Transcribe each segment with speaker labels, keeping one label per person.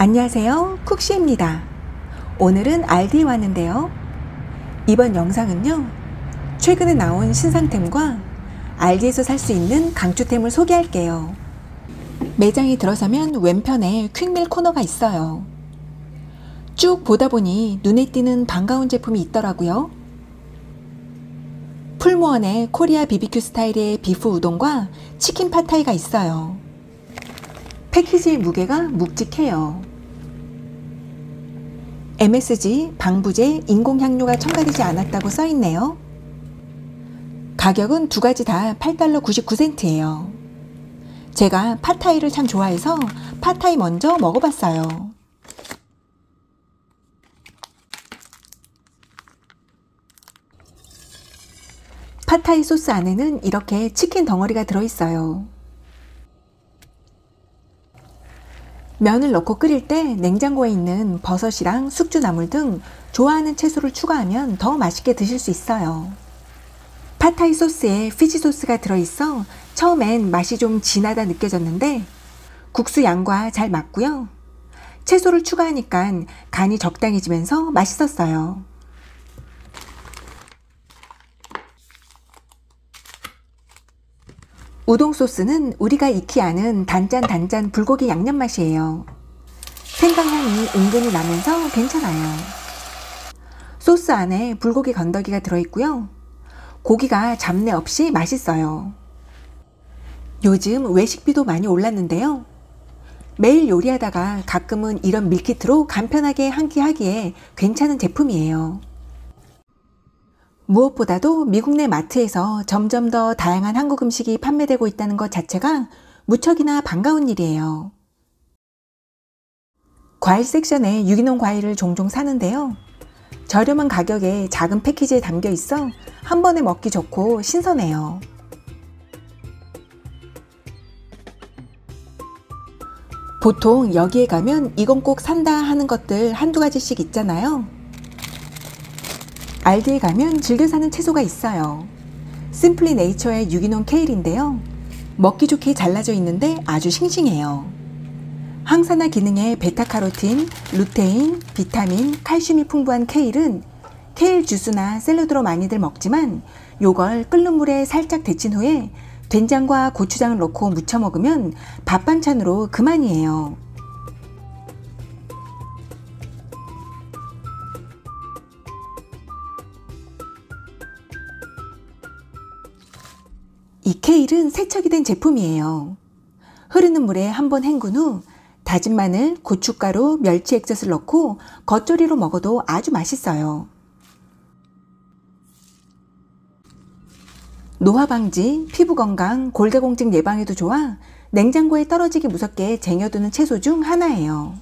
Speaker 1: 안녕하세요, 쿡시입니다. 오늘은 알디에 왔는데요. 이번 영상은요, 최근에 나온 신상템과 알디에서 살 수 있는 강추템을 소개할게요. 매장에 들어서면 왼편에 퀵밀 코너가 있어요. 쭉 보다 보니 눈에 띄는 반가운 제품이 있더라고요. 풀무원의 코리아 BBQ 스타일의 비프 우동과 치킨 팟타이가 있어요. 패키지의 무게가 묵직해요. MSG, 방부제, 인공향료가 첨가되지 않았다고 써있네요. 가격은 두 가지 다 $8 99센트예요. 제가 팟타이를 참 좋아해서 팟타이 먼저 먹어봤어요. 팟타이 소스 안에는 이렇게 치킨 덩어리가 들어있어요. 면을 넣고 끓일 때 냉장고에 있는 버섯이랑 숙주나물 등 좋아하는 채소를 추가하면 더 맛있게 드실 수 있어요. 팟타이 소스에 피지 소스가 들어있어 처음엔 맛이 좀 진하다 느껴졌는데 국수 양과 잘 맞고요. 채소를 추가하니까 간이 적당해지면서 맛있었어요. 우동 소스는 우리가 익히 아는 단짠 불고기 양념 맛이에요. 생강향이 은근히 나면서 괜찮아요. 소스 안에 불고기 건더기가 들어있고요. 고기가 잡내 없이 맛있어요. 요즘 외식비도 많이 올랐는데요. 매일 요리하다가 가끔은 이런 밀키트로 간편하게 한 끼 하기에 괜찮은 제품이에요. 무엇보다도 미국 내 마트에서 점점 더 다양한 한국 음식이 판매되고 있다는 것 자체가 무척이나 반가운 일이에요. 과일 섹션에 유기농 과일을 종종 사는데요. 저렴한 가격에 작은 패키지에 담겨 있어 한 번에 먹기 좋고 신선해요. 보통 여기에 가면 이건 꼭 산다 하는 것들 한두 가지씩 있잖아요. 알디에 가면 즐겨 사는 채소가 있어요. 심플리 네이처의 유기농 케일인데요. 먹기 좋게 잘라져 있는데 아주 싱싱해요. 항산화 기능에 베타카로틴, 루테인, 비타민, 칼슘이 풍부한 케일은 케일 주스나 샐러드로 많이들 먹지만 요걸 끓는 물에 살짝 데친 후에 된장과 고추장을 넣고 무쳐 먹으면 밥 반찬으로 그만이에요. 이 케일은 세척이 된 제품이에요. 흐르는 물에 한번 헹군 후 다진 마늘, 고춧가루, 멸치 액젓을 넣고 겉절이로 먹어도 아주 맛있어요. 노화 방지, 피부 건강, 골다공증 예방에도 좋아 냉장고에 떨어지기 무섭게 쟁여두는 채소 중 하나예요.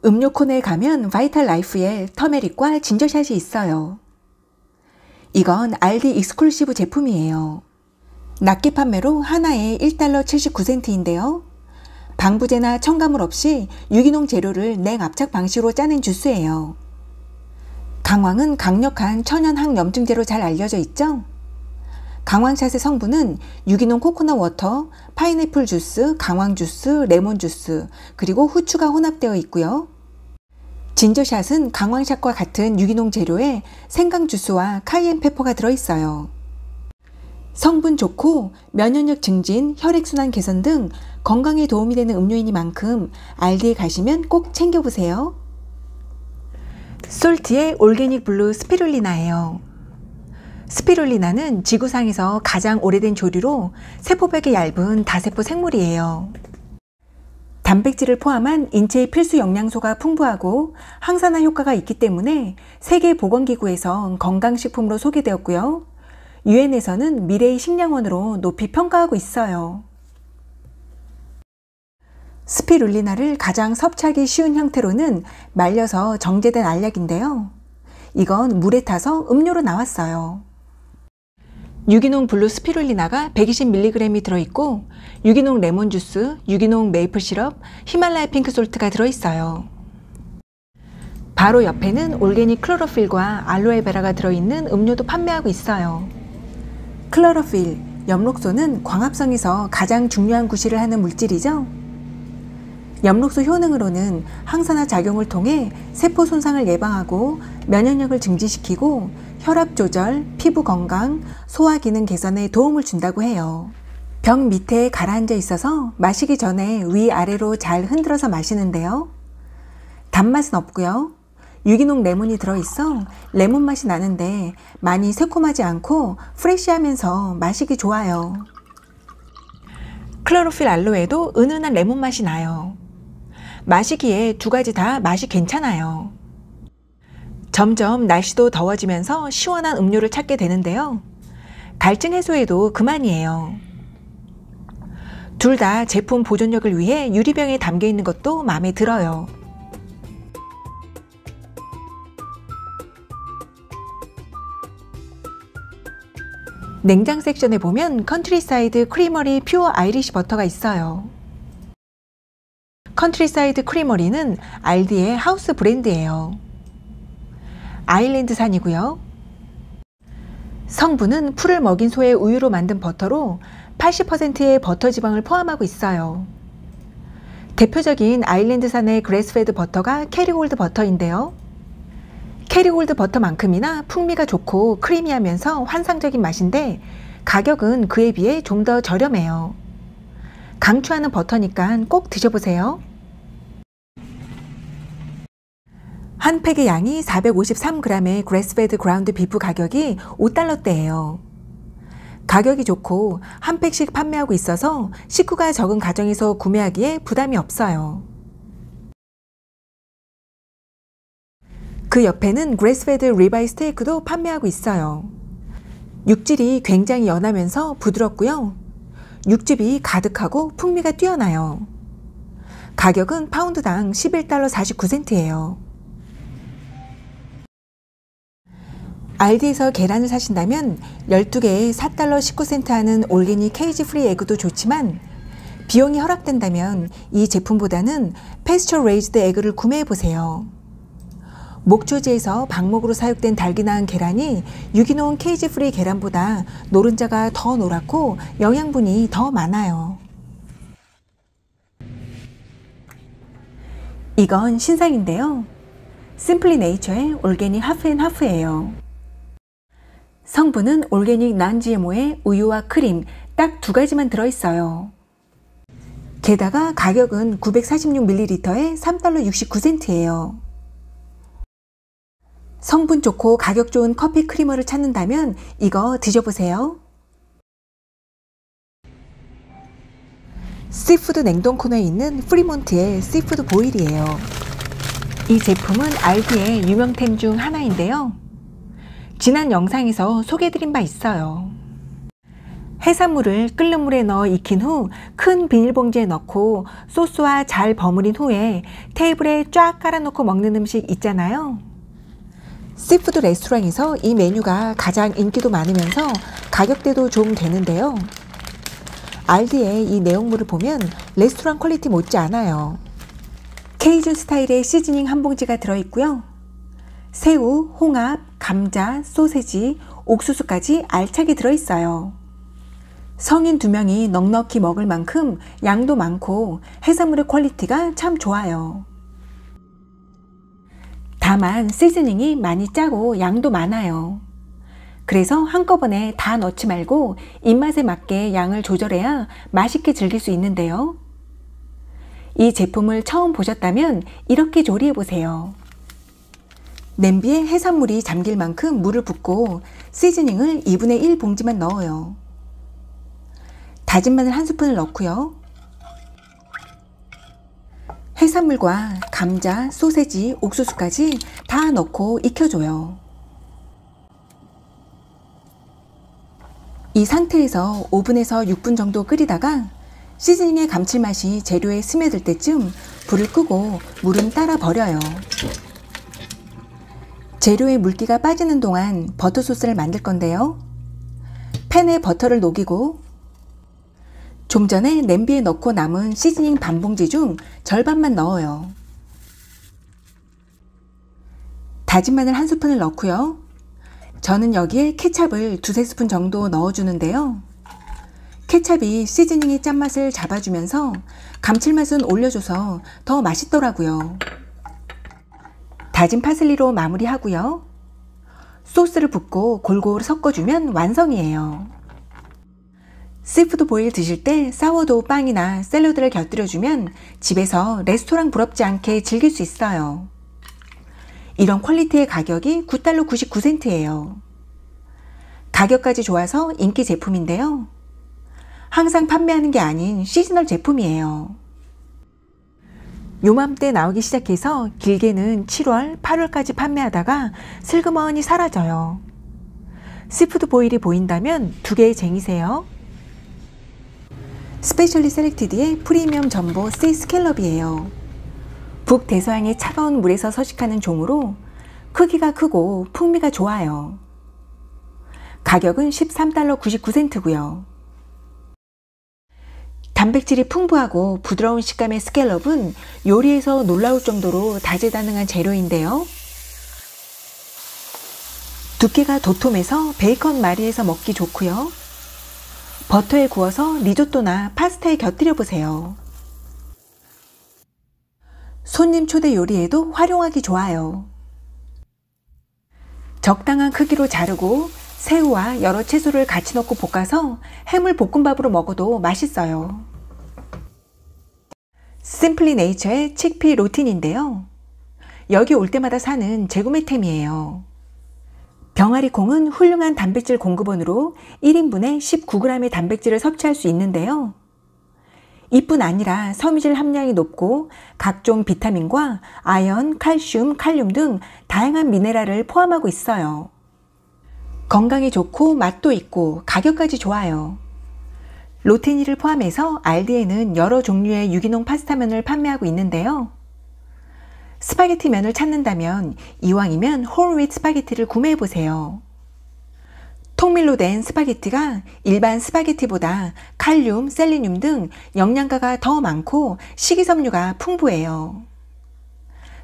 Speaker 1: 음료 코너에 가면 바이탈 라이프의 터메릭과 진저샷이 있어요. 이건 알디 익스클루시브 제품이에요. 낱개 판매로 하나에 $1 79센트인데요. 방부제나 첨가물 없이 유기농 재료를 냉압착 방식으로 짜낸 주스예요. 강황은 강력한 천연 항염증제로 잘 알려져 있죠. 강황샷의 성분은 유기농 코코넛 워터, 파인애플 주스, 강황 주스, 레몬 주스, 그리고 후추가 혼합되어 있고요. 진저샷은 강황샷과 같은 유기농 재료에 생강 주스와 카이엔 페퍼가 들어있어요. 성분 좋고 면역력 증진, 혈액순환 개선 등 건강에 도움이 되는 음료이니만큼 알디에 가시면 꼭 챙겨보세요. 솔티의 올게닉 블루 스피룰리나예요. 스피룰리나는 지구상에서 가장 오래된 조류로 세포벽이 얇은 다세포 생물이에요. 단백질을 포함한 인체의 필수 영양소가 풍부하고 항산화 효과가 있기 때문에 세계보건기구에서 건강식품으로 소개되었고요. 유엔에서는 미래의 식량원으로 높이 평가하고 있어요. 스피룰리나를 가장 섭취하기 쉬운 형태로는 말려서 정제된 알약인데요. 이건 물에 타서 음료로 나왔어요. 유기농 블루 스피룰리나가 120mg이 들어있고 유기농 레몬 주스, 유기농 메이플 시럽, 히말라야 핑크솔트가 들어있어요. 바로 옆에는 올게닉 클로로필과 알로에베라가 들어있는 음료도 판매하고 있어요. 클로로필, 엽록소는 광합성에서 가장 중요한 구실을 하는 물질이죠. 엽록소 효능으로는 항산화 작용을 통해 세포 손상을 예방하고 면역력을 증진시키고 혈압 조절, 피부 건강, 소화 기능 개선에 도움을 준다고 해요. 병 밑에 가라앉아 있어서 마시기 전에 위아래로 잘 흔들어서 마시는데요. 단맛은 없고요. 유기농 레몬이 들어있어 레몬 맛이 나는데 많이 새콤하지 않고 프레쉬하면서 마시기 좋아요. 클로로필 알로에도 은은한 레몬 맛이 나요. 마시기에 두 가지 다 맛이 괜찮아요. 점점 날씨도 더워지면서 시원한 음료를 찾게 되는데요. 갈증 해소에도 그만이에요. 둘 다 제품 보존력을 위해 유리병에 담겨 있는 것도 마음에 들어요. 냉장 섹션에 보면 컨트리사이드 크리머리 퓨어 아이리시 버터가 있어요. 컨트리사이드 크리머리는 알디의 하우스 브랜드예요. 아일랜드산이고요. 성분은 풀을 먹인 소의 우유로 만든 버터로 80%의 버터 지방을 포함하고 있어요. 대표적인 아일랜드산의 그래스페드 버터가 캐리골드 버터인데요. 캐리골드 버터만큼이나 풍미가 좋고 크리미하면서 환상적인 맛인데 가격은 그에 비해 좀 더 저렴해요. 강추하는 버터니까 꼭 드셔보세요. 한 팩의 양이 453g의 그래스페드 그라운드 비프 가격이 5달러대예요. 가격이 좋고 한 팩씩 판매하고 있어서 식구가 적은 가정에서 구매하기에 부담이 없어요. 그 옆에는 그래스페드 리바이 스테이크도 판매하고 있어요. 육질이 굉장히 연하면서 부드럽고요. 육즙이 가득하고 풍미가 뛰어나요. 가격은 파운드당 11달러 49센트예요. 알디에서 계란을 사신다면 12개에 4달러 19센트 하는 올게닉 케이지 프리 에그도 좋지만 비용이 허락된다면 이 제품보다는 패스처 레이즈드 에그를 구매해보세요. 목초지에서 방목으로 사육된 달기 낳은 계란이 유기농 케이지 프리 계란보다 노른자가 더 노랗고 영양분이 더 많아요. 이건 신상인데요. 심플리 네이처의 올게닉 하프앤하프예요. 성분은 올게닉 non-GMO의 우유와 크림 딱 두 가지만 들어있어요. 게다가 가격은 946ml에 3달러 69센트예요. 성분 좋고 가격 좋은 커피 크리머를 찾는다면 이거 드셔보세요. 시푸드 냉동 코너에 있는 프리몬트의 시푸드 보일이에요. 이 제품은 알디의 유명템 중 하나인데요. 지난 영상에서 소개해드린 바 있어요. 해산물을 끓는 물에 넣어 익힌 후 큰 비닐봉지에 넣고 소스와 잘 버무린 후에 테이블에 쫙 깔아놓고 먹는 음식 있잖아요. 시푸드 레스토랑에서 이 메뉴가 가장 인기도 많으면서 가격대도 좀 되는데요. 알디의 이 내용물을 보면 레스토랑 퀄리티 못지 않아요. 케이준 스타일의 시즈닝 한 봉지가 들어있고요. 새우, 홍합, 감자, 소세지, 옥수수까지 알차게 들어있어요. 성인 2명이 넉넉히 먹을 만큼 양도 많고 해산물의 퀄리티가 참 좋아요. 다만 시즈닝이 많이 짜고 양도 많아요. 그래서 한꺼번에 다 넣지 말고 입맛에 맞게 양을 조절해야 맛있게 즐길 수 있는데요. 이 제품을 처음 보셨다면 이렇게 조리해보세요. 냄비에 해산물이 잠길 만큼 물을 붓고 시즈닝을 2분의 1 봉지만 넣어요. 다진 마늘 1스푼을 넣고요. 해산물과 감자, 소세지, 옥수수까지 다 넣고 익혀줘요. 이 상태에서 5분에서 6분 정도 끓이다가 시즈닝의 감칠맛이 재료에 스며들 때쯤 불을 끄고 물은 따라 버려요. 재료의 물기가 빠지는 동안 버터 소스를 만들 건데요. 팬에 버터를 녹이고 좀 전에 냄비에 넣고 남은 시즈닝 반 봉지 중 절반만 넣어요. 다진 마늘 1스푼을 넣고요. 저는 여기에 케찹을 2~3스푼 정도 넣어주는데요. 케찹이 시즈닝의 짠맛을 잡아주면서 감칠맛은 올려줘서 더 맛있더라고요. 다진 파슬리로 마무리하고요. 소스를 붓고 골고루 섞어주면 완성이에요. 시푸드 보일 드실 때 사워도우 빵이나 샐러드를 곁들여주면 집에서 레스토랑 부럽지 않게 즐길 수 있어요. 이런 퀄리티의 가격이 9달러 99센트예요. 가격까지 좋아서 인기 제품인데요. 항상 판매하는 게 아닌 시즈널 제품이에요. 요맘때 나오기 시작해서 길게는 7월, 8월까지 판매하다가 슬그머니 사라져요. 시푸드 보일이 보인다면 2개의 쟁이세요. 스페셜리 셀렉티드의 프리미엄 점보 씨 스캘럽이에요. 북대서양의 차가운 물에서 서식하는 종으로 크기가 크고 풍미가 좋아요. 가격은 13달러 99센트고요. 단백질이 풍부하고 부드러운 식감의 스캘럽은 요리에서 놀라울 정도로 다재다능한 재료인데요. 두께가 도톰해서 베이컨 마리에서 먹기 좋고요. 버터에 구워서 리조또나 파스타에 곁들여 보세요. 손님 초대 요리에도 활용하기 좋아요. 적당한 크기로 자르고 새우와 여러 채소를 같이 넣고 볶아서 해물 볶음밥으로 먹어도 맛있어요. 심플리 네이처의 칙피 로틴인데요. 여기 올 때마다 사는 재구매템이에요. 병아리 콩은 훌륭한 단백질 공급원으로 1인분에 19g의 단백질을 섭취할 수 있는데요. 이뿐 아니라 섬유질 함량이 높고 각종 비타민과 아연, 칼슘, 칼륨 등 다양한 미네랄을 포함하고 있어요. 건강에 좋고 맛도 있고 가격까지 좋아요. 로테니를 포함해서 알디에는 여러 종류의 유기농 파스타면을 판매하고 있는데요. 스파게티 면을 찾는다면 이왕이면 홀 윗 스파게티를 구매해보세요. 통밀로 된 스파게티가 일반 스파게티보다 칼륨, 셀레늄 등 영양가가 더 많고 식이섬유가 풍부해요.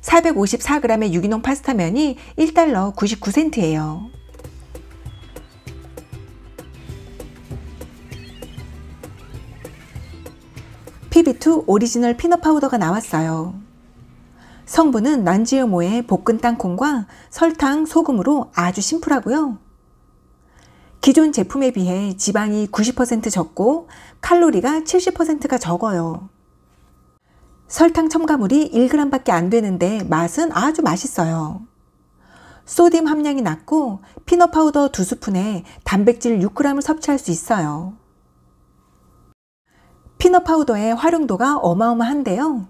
Speaker 1: 454g의 유기농 파스타면이 1달러 99센트예요. PB2 오리지널 피넛 파우더가 나왔어요. 성분은 난지어모의 볶은 땅콩과 설탕, 소금으로 아주 심플하고요. 기존 제품에 비해 지방이 90% 적고 칼로리가 70%가 적어요. 설탕 첨가물이 1g 밖에 안 되는데 맛은 아주 맛있어요. 소디움 함량이 낮고 피넛 파우더 2스푼에 단백질 6g을 섭취할 수 있어요. 피넛 파우더의 활용도가 어마어마한데요.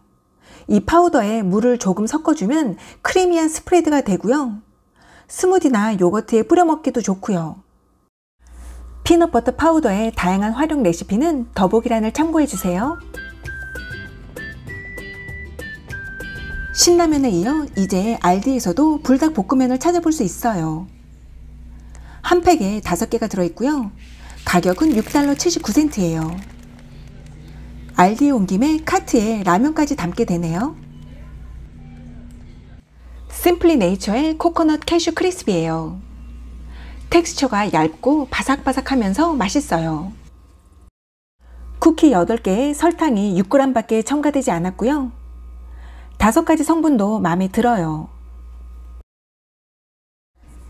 Speaker 1: 이 파우더에 물을 조금 섞어주면 크리미한 스프레드가 되고요. 스무디나 요거트에 뿌려 먹기도 좋고요. 피넛버터 파우더의 다양한 활용 레시피는 더보기란을 참고해주세요. 신라면에 이어 이제 알디에서도 불닭볶음면을 찾아볼 수 있어요. 한 팩에 5개가 들어있고요. 가격은 6달러 79센트예요. 알디에 온 김에 카트에 라면까지 담게 되네요. 심플리 네이처의 코코넛 캐슈 크리스피예요. 텍스처가 얇고 바삭바삭하면서 맛있어요. 쿠키 8개에 설탕이 6g 밖에 첨가되지 않았고요. 5가지 성분도 마음에 들어요.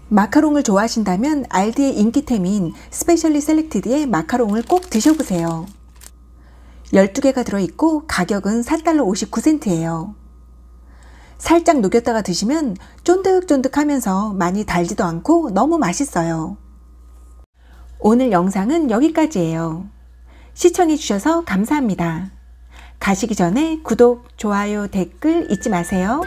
Speaker 1: 마카롱을 좋아하신다면 알디의 인기템인 스페셜리 셀렉티드의 마카롱을 꼭 드셔보세요. 12개가 들어있고 가격은 4달러 59센트예요. 살짝 녹였다가 드시면 쫀득쫀득하면서 많이 달지도 않고 너무 맛있어요. 오늘 영상은 여기까지예요. 시청해주셔서 감사합니다. 가시기 전에 구독, 좋아요, 댓글 잊지 마세요.